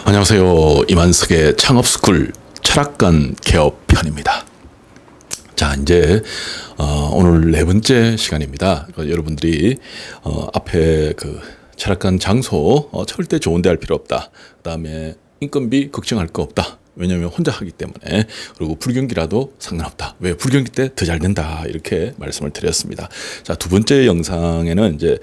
안녕하세요. 이만석의 창업스쿨 철학관 개업 편입니다. 자, 이제 오늘 네 번째 시간입니다. 여러분들이 앞에 그 철학관 장소 절대 좋은 데 할 필요 없다. 그 다음에 인건비 걱정할 거 없다. 왜냐하면 혼자 하기 때문에. 그리고 불경기라도 상관없다. 왜? 불경기 때 더 잘 된다. 이렇게 말씀을 드렸습니다. 자, 두 번째 영상에는 이제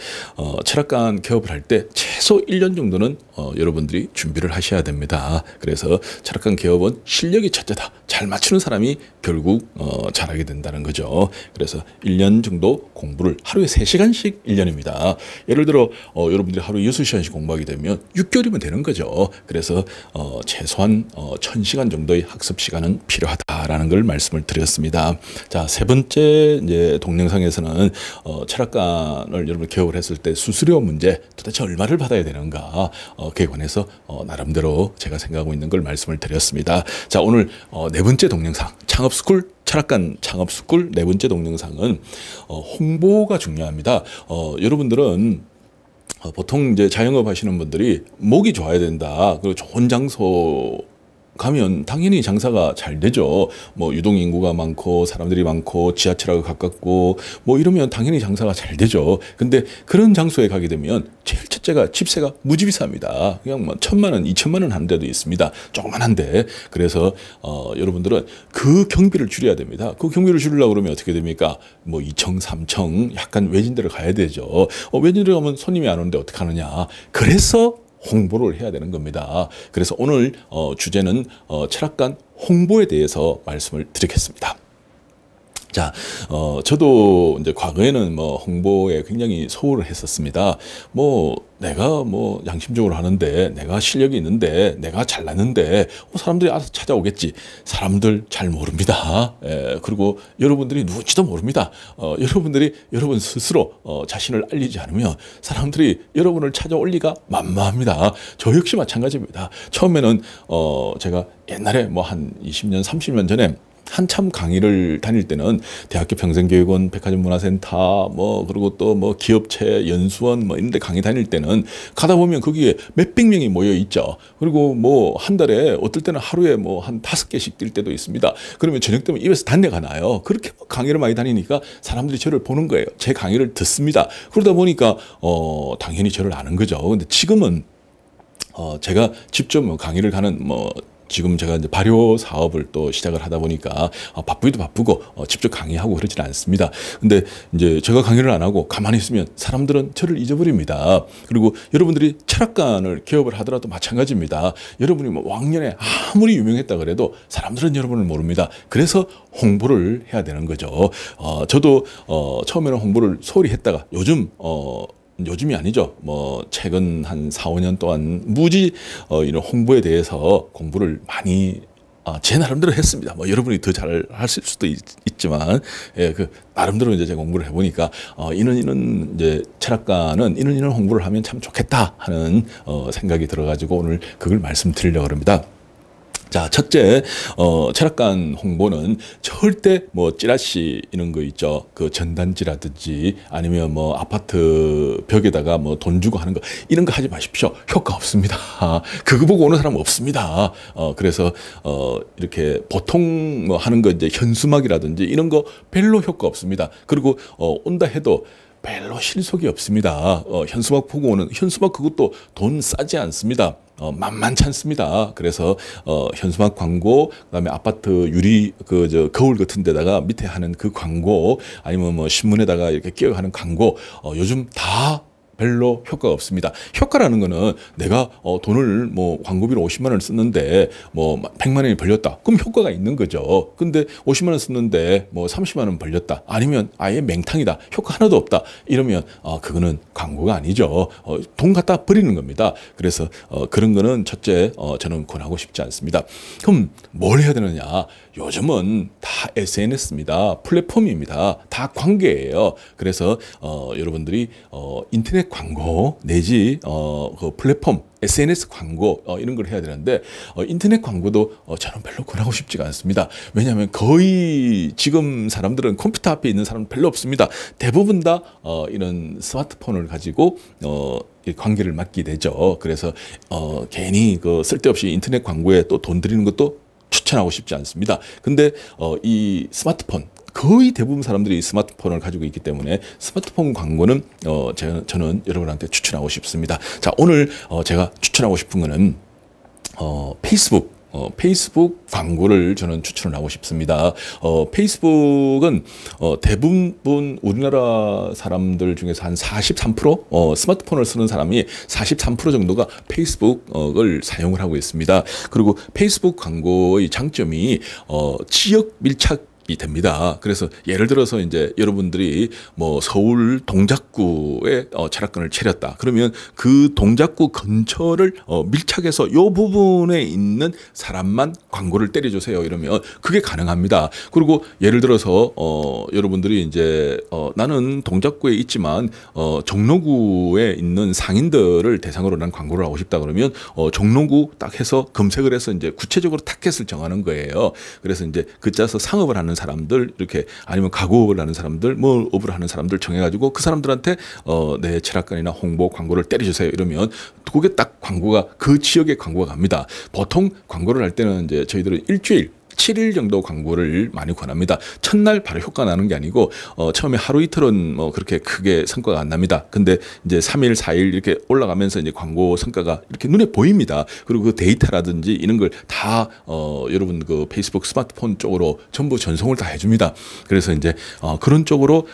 철학관 개업을 할 때 최소 1년 정도는 여러분들이 준비를 하셔야 됩니다. 그래서 철학관 개업은 실력이 첫째다. 잘 맞추는 사람이 결국 잘하게 된다는 거죠. 그래서 1년 정도 공부를 하루에 3시간씩 1년입니다. 예를 들어 여러분들이 하루에 6시간씩 공부하게 되면 6개월이면 되는 거죠. 그래서 최소한 1000시간 정도의 학습 시간은 필요하다라는 걸 말씀을 드렸습니다. 자, 세 번째 이제 동영상에서는 철학관을 여러분 개업을 했을 때 수수료 문제 도대체 얼마를 받아야 되는가 그에 관해서 나름대로 제가 생각하고 있는 걸 말씀을 드렸습니다. 자, 오늘 네 번째 동영상 창업스쿨 철학관 창업스쿨 네 번째 동영상은 홍보가 중요합니다. 여러분들은 보통 이제 자영업 하시는 분들이 목이 좋아야 된다. 그리고 좋은 장소 가면 당연히 장사가 잘 되죠. 뭐 유동인구가 많고 사람들이 많고 지하철하고 가깝고 뭐 이러면 당연히 장사가 잘 되죠. 근데 그런 장소에 가게 되면 제일 첫째가 집세가 무지 비쌉니다. 그냥 뭐 1000만 원, 2000만 원 한 데도 있습니다. 조그만한데. 그래서 여러분들은 그 경비를 줄여야 됩니다. 그 경비를 줄이려고 그러면 어떻게 됩니까? 뭐 2청, 3청 약간 외진 데를 가야 되죠. 외진 데를 가면 손님이 안 오는데 어떻게 하느냐. 그래서 홍보를 해야 되는 겁니다. 그래서 오늘 주제는 철학관 홍보에 대해서 말씀을 드리겠습니다. 자, 저도 이제 과거에는 뭐 홍보에 굉장히 소홀을 했었습니다. 뭐 내가 뭐 양심적으로 하는데 내가 실력이 있는데 내가 잘났는데 사람들이 알아서 찾아오겠지. 사람들 잘 모릅니다. 그리고 여러분들이 누군지도 모릅니다. 여러분들이 여러분 스스로 자신을 알리지 않으면 사람들이 여러분을 찾아올 리가 만무합니다. 저 역시 마찬가지입니다. 처음에는 제가 옛날에 뭐 한 20년 30년 전에 한참 강의를 다닐 때는 대학교 평생교육원, 백화점문화센터, 뭐 그리고 또 뭐 기업체, 연수원 뭐 이런 데 강의 다닐 때는 가다 보면 거기에 몇백 명이 모여 있죠. 그리고 뭐 한 달에 어떨 때는 하루에 뭐 한 5개씩 뛸 때도 있습니다. 그러면 저녁 되면 입에서 단내가 나요. 그렇게 강의를 많이 다니니까 사람들이 저를 보는 거예요. 제 강의를 듣습니다. 그러다 보니까 당연히 저를 아는 거죠. 근데 지금은 제가 직접 뭐 강의를 가는 뭐 지금 제가 이제 발효 사업을 또 시작을 하다 보니까 바쁘기도 바쁘고 직접 강의하고 그러지는 않습니다. 근데 이제 제가 강의를 안 하고 가만히 있으면 사람들은 저를 잊어버립니다. 그리고 여러분들이 철학관을 개업을 하더라도 마찬가지입니다. 여러분이 뭐 왕년에 아무리 유명했다 그래도 사람들은 여러분을 모릅니다. 그래서 홍보를 해야 되는 거죠. 저도 처음에는 홍보를 소홀히 했다가 요즘이 아니죠. 뭐 최근 한 4, 5년 동안 무지 이런 홍보에 대해서 공부를 많이 제 나름대로 했습니다. 뭐 여러분이 더 잘 하실 수도 있지만 그 나름대로 이제 제가 공부를 해보니까 이런 이제 철학관은 이런 홍보를 하면 참 좋겠다 하는 생각이 들어가지고 오늘 그걸 말씀드리려고 합니다. 자, 첫째, 철학관 홍보는 절대 뭐 찌라시 이런 거 있죠. 그 전단지라든지 아니면 뭐 아파트 벽에다가 뭐 돈 주고 하는 거 이런 거 하지 마십시오. 효과 없습니다. 그거 보고 오는 사람 없습니다. 그래서 이렇게 보통 뭐 하는 거 이제 현수막이라든지 이런 거 별로 효과 없습니다. 그리고 온다 해도 별로 실속이 없습니다. 현수막 보고 오는 현수막 그것도 돈 싸지 않습니다. 만만치 않습니다. 그래서 현수막 광고, 그다음에 아파트 유리 거울 같은 데다가 밑에 하는 그 광고, 아니면 뭐 신문에다가 이렇게 끼워가는 광고, 요즘 다 별로 효과가 없습니다. 효과라는 거는 내가 돈을 뭐 광고비로 50만 원을 썼는데 뭐 100만 원이 벌렸다. 그럼 효과가 있는 거죠. 근데 50만 원 썼는데 뭐 30만 원 벌렸다. 아니면 아예 맹탕이다. 효과 하나도 없다. 이러면 그거는 광고가 아니죠. 돈 갖다 버리는 겁니다. 그래서 그런 거는 첫째 저는 권하고 싶지 않습니다. 그럼 뭘 해야 되느냐? 요즘은 다 SNS입니다. 플랫폼입니다. 다 관계예요. 그래서 여러분들이 인터넷 인터넷 광고 내지 그 플랫폼 SNS 광고 이런 걸 해야 되는데 인터넷 광고도 저는 별로 권하고 싶지가 않습니다. 왜냐하면 거의 지금 사람들은 컴퓨터 앞에 있는 사람은 별로 없습니다. 대부분 다 이런 스마트폰을 가지고 관계를 맡게 되죠. 그래서 괜히 그 쓸데없이 인터넷 광고에 또 돈 들이는 것도 추천하고 싶지 않습니다. 근데 이 스마트폰 거의 대부분 사람들이 스마트폰을 가지고 있기 때문에 스마트폰 광고는 저는 여러분한테 추천하고 싶습니다. 자, 오늘 제가 추천하고 싶은 거는 페이스북 광고를 저는 추천을 하고 싶습니다. 페이스북은 대부분 우리나라 사람들 중에서 한 43% 스마트폰을 쓰는 사람이 43% 정도가 페이스북을 사용을 하고 있습니다. 그리고 페이스북 광고의 장점이 지역 밀착 이 됩니다. 그래서 예를 들어서 이제 여러분들이 뭐 서울 동작구에 철학관을 차렸다. 그러면 그 동작구 근처를 밀착해서 이 부분에 있는 사람만 광고를 때려주세요. 이러면 그게 가능합니다. 그리고 예를 들어서 여러분들이 이제 나는 동작구에 있지만 종로구에 있는 상인들을 대상으로 난 광고를 하고 싶다 그러면 종로구 딱 해서 검색을 해서 이제 구체적으로 타겟을 정하는 거예요. 그래서 이제 그 짜서 상업을 하는 사람들 이렇게 아니면 가구업을 하는 사람들 뭐 업을 하는 사람들 정해가지고 그 사람들한테 내 철학관이나 홍보 광고를 때려주세요 이러면 그게 딱 광고가 그 지역에 광고가 갑니다. 보통 광고를 할 때는 이제 저희들은 일주일 7일 정도 광고를 많이 권합니다. 첫날 바로 효과 나는 게 아니고 처음에 하루 이틀은 뭐 그렇게 크게 성과가 안 납니다. 근데 이제 3일, 4일 이렇게 올라가면서 이제 광고 성과가 이렇게 눈에 보입니다. 그리고 그 데이터라든지 이런 걸 다 여러분 그 페이스북 스마트폰 쪽으로 전부 전송을 다 해줍니다. 그래서 이제 그런 쪽으로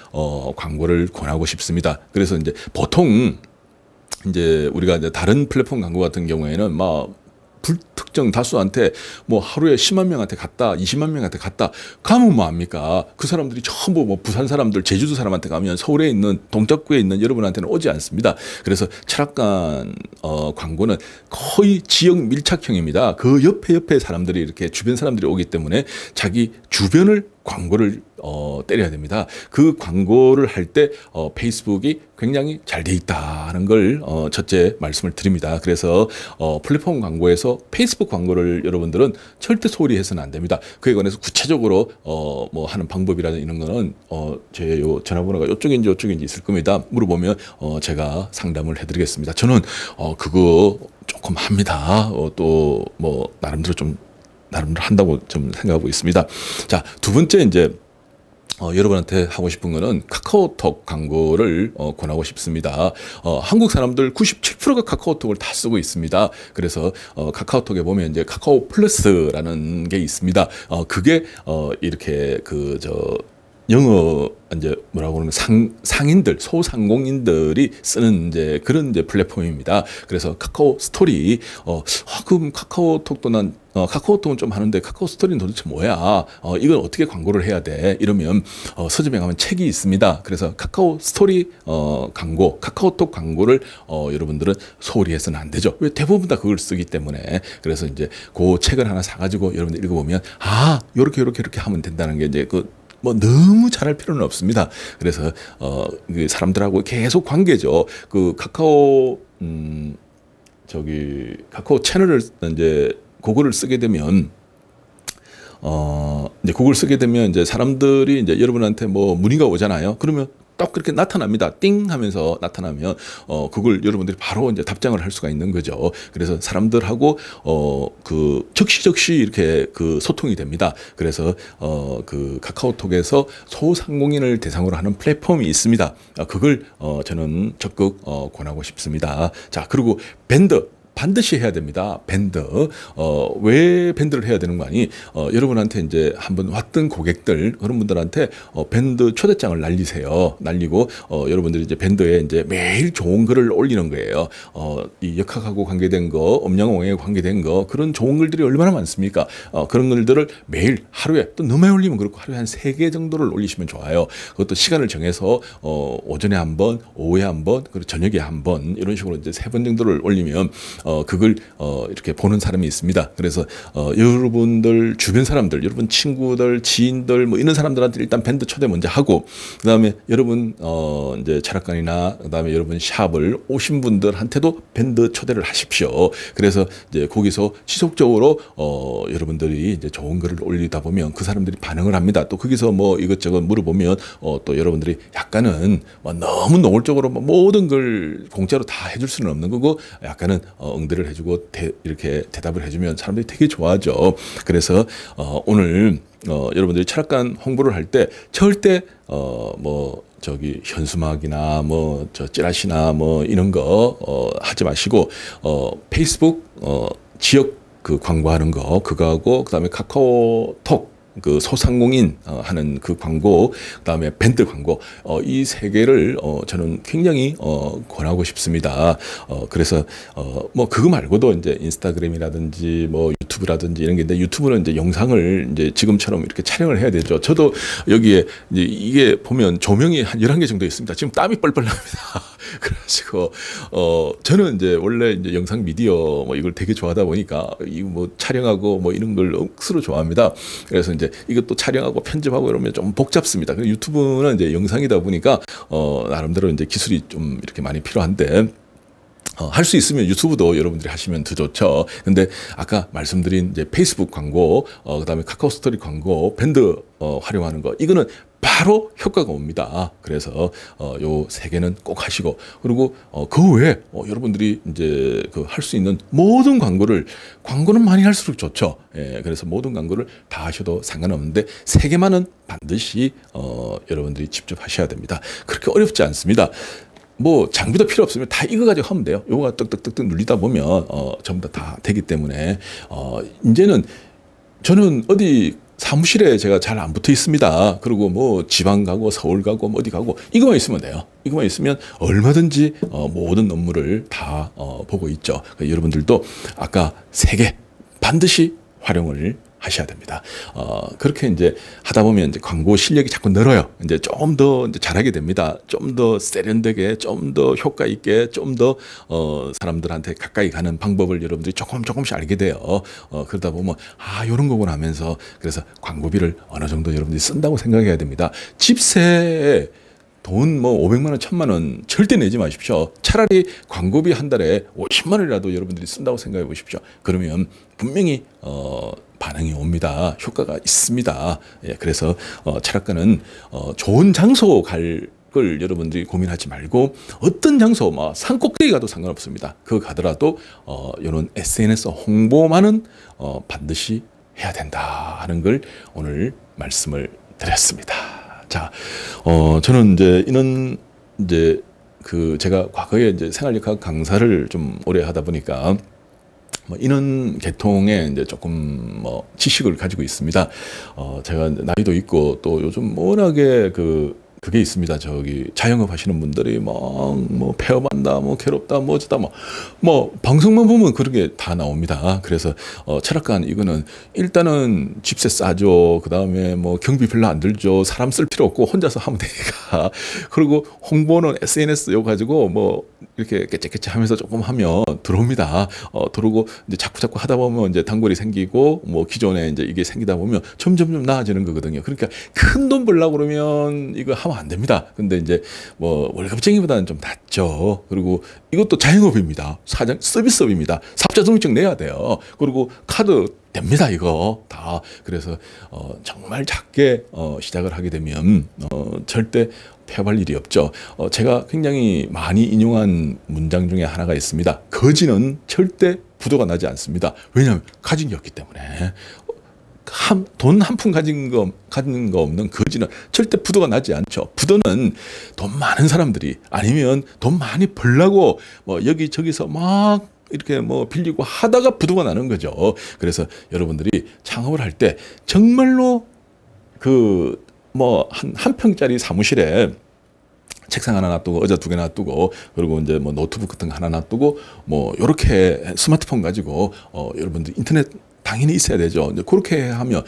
광고를 권하고 싶습니다. 그래서 이제 보통 이제 우리가 이제 다른 플랫폼 광고 같은 경우에는 막 불특정 다수한테 뭐 하루에 10만 명한테 갔다 20만 명한테 갔다 가면 뭐 합니까? 그 사람들이 전부 뭐 부산 사람들 제주도 사람한테 가면 서울에 있는 동작구에 있는 여러분한테는 오지 않습니다. 그래서 철학관 광고는 거의 지역 밀착형입니다. 그 옆에 사람들이 이렇게 주변 사람들이 오기 때문에 자기 주변을 광고를 때려야 됩니다. 그 광고를 할 때 페이스북이 굉장히 잘 돼 있다는 걸 첫째 말씀을 드립니다. 그래서 플랫폼 광고에서 페이스북 광고를 여러분들은 절대 소홀히 해서는 안 됩니다. 그에 관해서 구체적으로 뭐 하는 방법이라든 이런 거는 제 요 전화번호가 이쪽인지 있을 겁니다. 물어보면 제가 상담을 해드리겠습니다. 저는 그거 조금 합니다. 또 뭐 나름대로 한다고 좀 생각하고 있습니다. 자, 두 번째 이제 여러분한테 하고 싶은 거는 카카오톡 광고를 권하고 싶습니다. 한국 사람들 97%가 카카오톡을 다 쓰고 있습니다. 그래서 카카오톡에 보면 이제 카카오 플러스라는 게 있습니다. 그게 이렇게 영어 이제 뭐라고 그러는 상인들 소상공인들이 쓰는 이제 그런 이제 플랫폼입니다. 그래서 카카오 스토리 그럼 카카오톡은 좀 하는데 카카오 스토리는 도대체 뭐야? 이건 어떻게 광고를 해야 돼? 이러면 서점에 가면 책이 있습니다. 그래서 카카오 스토리 광고, 카카오톡 광고를 여러분들은 소홀히 해서는 안 되죠. 왜 대부분 다 그걸 쓰기 때문에. 그래서 이제 그 책을 하나 사가지고 여러분들 읽어보면 요렇게 하면 된다는 게 이제 뭐 너무 잘할 필요는 없습니다. 그래서 그 사람들하고 계속 관계죠. 그 카카오 카카오 채널을 이제 그거를 쓰게 되면 이제 그걸 쓰게 되면 이제 사람들이 이제 여러분한테 뭐 문의가 오잖아요. 그러면 딱 그렇게 나타납니다. 띵 하면서 나타나면 그걸 여러분들이 바로 이제 답장을 할 수가 있는 거죠. 그래서 사람들하고 그 적시 이렇게 그 소통이 됩니다. 그래서 그 카카오톡에서 소상공인을 대상으로 하는 플랫폼이 있습니다. 그걸 저는 적극 권하고 싶습니다. 자, 그리고 밴드 반드시 해야 됩니다. 밴드. 왜 밴드를 해야 되는 거 아니? 여러분한테 이제 한번 왔던 고객들, 그런 분들한테 밴드 초대장을 날리고, 여러분들이 이제 밴드에 이제 매일 좋은 글을 올리는 거예요. 이 역학하고 관계된 거, 음양공에 관계된 거, 그런 좋은 글들이 얼마나 많습니까? 그런 글들을 매일 하루에, 또 너무 많이 올리면 그렇고 하루에 한 3개 정도를 올리시면 좋아요. 그것도 시간을 정해서, 오전에 한 번, 오후에 한 번, 그리고 저녁에 한 번, 이런 식으로 이제 3번 정도를 올리면, 그걸 이렇게 보는 사람이 있습니다. 그래서 여러분들 주변 사람들, 여러분 친구들, 지인들 뭐 이런 사람들한테 일단 밴드 초대 먼저 하고, 그다음에 여러분 이제 철학관이나 그다음에 여러분 샵을 오신 분들한테도 밴드 초대를 하십시오. 그래서 이제 거기서 지속적으로 여러분들이 이제 좋은 글을 올리다 보면 그 사람들이 반응을 합니다. 또 거기서 뭐 이것저것 물어보면 또 여러분들이 약간은 뭐 너무 노골적으로 뭐 모든 걸 공짜로 다 해줄 수는 없는 거고, 약간은 응대를 해주고 이렇게 대답을 해주면 사람들이 되게 좋아하죠. 그래서 오늘 여러분들이 철학관 홍보를 할 때 절대 뭐 저기 현수막이나 뭐 저 찌라시나 뭐 이런 거 하지 마시고 페이스북 지역 그 광고하는 거 그거하고, 그다음에 카카오톡 그 소상공인 하는 그 광고, 그다음에 밴드 광고, 이 세 개를 저는 굉장히 권하고 싶습니다. 그래서 뭐 그거 말고도 이제 인스타그램이라든지 뭐 유튜브라든지 이런 게 있는데, 유튜브는 이제 영상을 이제 지금처럼 이렇게 촬영을 해야 되죠. 저도 여기에 이제 이게 보면 조명이 한 11개 정도 있습니다. 지금 땀이 뻘뻘 납니다. 그래가지고 저는 이제 원래 이제 영상 미디어 뭐 이걸 되게 좋아하다 보니까 이 뭐 촬영하고 뭐 이런 걸 억수로 좋아합니다. 그래서 이제 이것도 촬영하고 편집하고 이러면 좀 복잡습니다. 유튜브는 이제 영상이다 보니까 나름대로 이제 기술이 좀 이렇게 많이 필요한데, 할 수 있으면 유튜브도 여러분들이 하시면 더 좋죠. 근데 아까 말씀드린 이제 페이스북 광고, 그다음에 카카오 스토리 광고, 밴드 활용하는 거, 이거는 바로 효과가 옵니다. 그래서 요 세 개는 꼭 하시고, 그리고 그 외에 여러분들이 이제 그 할 수 있는 모든 광고는 많이 할수록 좋죠. 예, 그래서 모든 광고를 다 하셔도 상관없는데 세 개만은 반드시 여러분들이 직접 하셔야 됩니다. 그렇게 어렵지 않습니다. 뭐 장비도 필요 없으면 다 이거 가지고 하면 돼요. 요거가 떡떡떡떡 눌리다 보면 전부 다 되기 때문에 이제는 저는 어디 사무실에 제가 잘 안 붙어 있습니다. 그리고 뭐 지방 가고 서울 가고 뭐 어디 가고 이거만 있으면 돼요. 이거만 있으면 얼마든지 모든 업무를 다 보고 있죠. 그러니까 여러분들도 아까 세 개 반드시 활용을 하셔야 됩니다. 그렇게 이제 하다 보면 이제 광고 실력이 자꾸 늘어요. 이제 좀 더 이제 잘하게 됩니다. 좀 더 세련되게, 좀 더 효과 있게, 좀 더 사람들한테 가까이 가는 방법을 여러분들이 조금씩 알게 돼요. 그러다 보면 이런 거구나 하면서, 그래서 광고비를 어느 정도 여러분들이 쓴다고 생각해야 됩니다. 집세에 돈 뭐 500만 원, 1000만 원 절대 내지 마십시오. 차라리 광고비 한 달에 50만 원이라도 여러분들이 쓴다고 생각해 보십시오. 그러면 분명히 반응이 옵니다. 효과가 있습니다. 예, 그래서 철학관은 좋은 장소 갈 걸 여러분들이 고민하지 말고, 어떤 장소, 산 꼭대기 가도 상관없습니다. 그거 가더라도 이런 SNS 홍보만은 반드시 해야 된다 하는 걸 오늘 말씀을 드렸습니다. 자, 저는 이제 제가 과거에 이제 생활역학 강사를 좀 오래 하다 보니까 이런 계통에 이제 조금 지식을 가지고 있습니다. 제가 나이도 있고 또 요즘 워낙에 그게 있습니다. 저기 자영업 하시는 분들이 뭐 폐업한다, 뭐 괴롭다, 뭐 어쩌다, 뭐 방송만 보면 그런 게 다 나옵니다. 그래서 철학관 이거는 일단은 집세 싸죠. 그 다음에 뭐 경비 별로 안 들죠. 사람 쓸 필요 없고 혼자서 하면 되니까. 그리고 홍보는 SNS 요 가지고 뭐 이렇게 깨째깨째 하면서 조금 하면 들어옵니다. 들어오고 이제 자꾸 하다 보면 이제 단골이 생기고 뭐 기존에 이제 이게 생기다 보면 점점 나아지는 거거든요. 그러니까 큰 돈 벌려고 그러면 이거 하면 안 됩니다. 근데 이제 뭐 월급쟁이보다는 좀 낫죠. 그리고 이것도 자영업입니다. 서비스업입니다. 사업자 등록증 내야 돼요. 그리고 카드 됩니다. 이거 다. 그래서 정말 작게 시작을 하게 되면 절대 폐업할 일이 없죠. 제가 굉장히 많이 인용한 문장 중에 하나가 있습니다. 거지는 절대 부도가 나지 않습니다. 왜냐하면 가진 게 없기 때문에. 돈 한 푼 가진 거 없는 거지는 절대 부도가 나지 않죠. 부도는 돈 많은 사람들이, 아니면 돈 많이 벌려고 뭐 여기저기서 막 이렇게 뭐 빌리고 하다가 부도가 나는 거죠. 그래서 여러분들이 창업을 할 때 정말로 한 평짜리 사무실에 책상 하나 놔두고 의자 2개 놔두고, 그리고 이제 뭐 노트북 같은 거 하나 놔두고 뭐 요렇게 스마트폰 가지고 여러분들 인터넷 당연히 있어야 되죠. 이제 그렇게 하면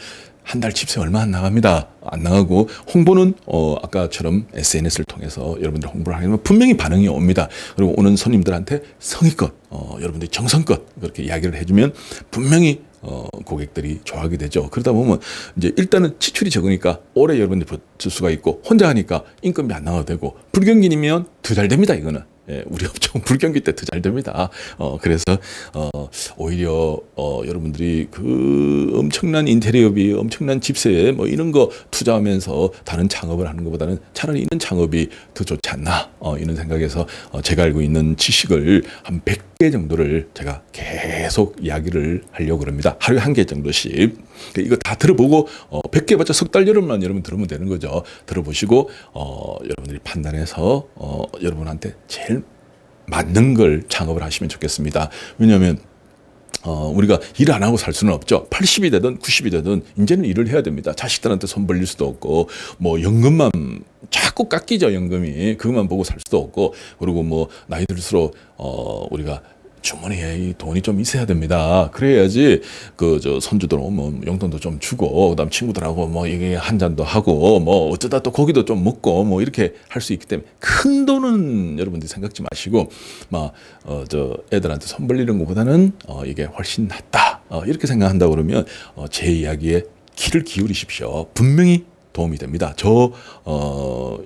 한 달 집세 얼마 안 나갑니다. 안 나가고 홍보는 아까처럼 SNS를 통해서 여러분들 홍보를 하면 분명히 반응이 옵니다. 그리고 오는 손님들한테 성의껏 여러분들이 정성껏 그렇게 이야기를 해주면 분명히 고객들이 좋아하게 되죠. 그러다 보면 이제 일단은 지출이 적으니까 오래 여러분들이 버틸 수가 있고, 혼자 하니까 인건비 안 나와도 되고, 불경기이면 더 잘 됩니다. 이거는. 예, 우리 업종 불경기 때 더 잘 됩니다. 그래서 오히려 여러분들이 그 엄청난 인테리어비, 엄청난 집세 뭐 이런 거 투자하면서 다른 창업을 하는 것보다는 차라리 이런 창업이 더 좋지 않나, 이런 생각에서 제가 알고 있는 지식을 한 100개 정도를 제가 계속 이야기를 하려고 합니다. 하루에 1개 정도씩. 이거 다 들어보고 100개 봤자 석 달 여름만 여러분 들으면 되는 거죠. 들어보시고 여러분들이 판단해서 여러분한테 제일 맞는 걸 창업을 하시면 좋겠습니다. 왜냐하면 우리가 일 안 하고 살 수는 없죠. 80이 되든 90이 되든 이제는 일을 해야 됩니다. 자식들한테 손 벌릴 수도 없고, 뭐 연금만 자꾸 깎이죠. 연금이. 그것만 보고 살 수도 없고, 그리고 뭐 나이 들수록 우리가 주머니에 돈이 좀 있어야 됩니다. 그래야지 저 손주들 오면 용돈도 좀 주고, 그다음 친구들하고 뭐 이게 한 잔도 하고, 뭐 어쩌다 또 고기도 좀 먹고 뭐 이렇게 할 수 있기 때문에 큰 돈은 여러분들이 생각지 마시고, 막 저 애들한테 손 벌리는 것보다는 이게 훨씬 낫다, 이렇게 생각한다 그러면 제 이야기에 귀를 기울이십시오. 분명히 도움이 됩니다.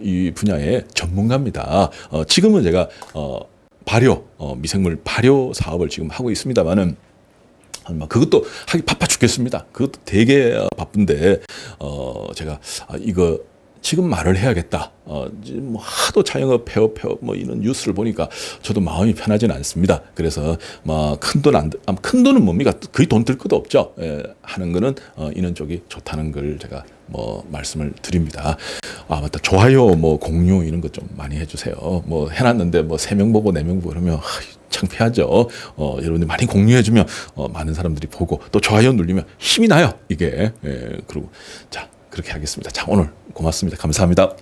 이 분야의 전문가입니다. 지금은 제가 발효, 미생물 발효 사업을 지금 하고 있습니다만은, 그것도 하기 바빠 죽겠습니다. 그것도 되게 바쁜데, 제가 이거 지금 말을 해야겠다. 뭐 하도 자영업 폐업 뭐 이런 뉴스를 보니까 저도 마음이 편하지는 않습니다. 그래서 뭐 큰 돈은 뭡니까? 거의 돈 들 것도 없죠. 하는 거는 이런 쪽이 좋다는 걸 제가 뭐 말씀을 드립니다. 맞다. 좋아요, 뭐 공유 이런 것 좀 많이 해주세요. 뭐 해놨는데 뭐 3명 보고 4명 보고 그러면 창피하죠. 여러분들 많이 공유해주면 많은 사람들이 보고 또 좋아요 눌리면 힘이 나요. 이게. 그리고 자, 그렇게 하겠습니다. 자, 오늘 고맙습니다. 감사합니다.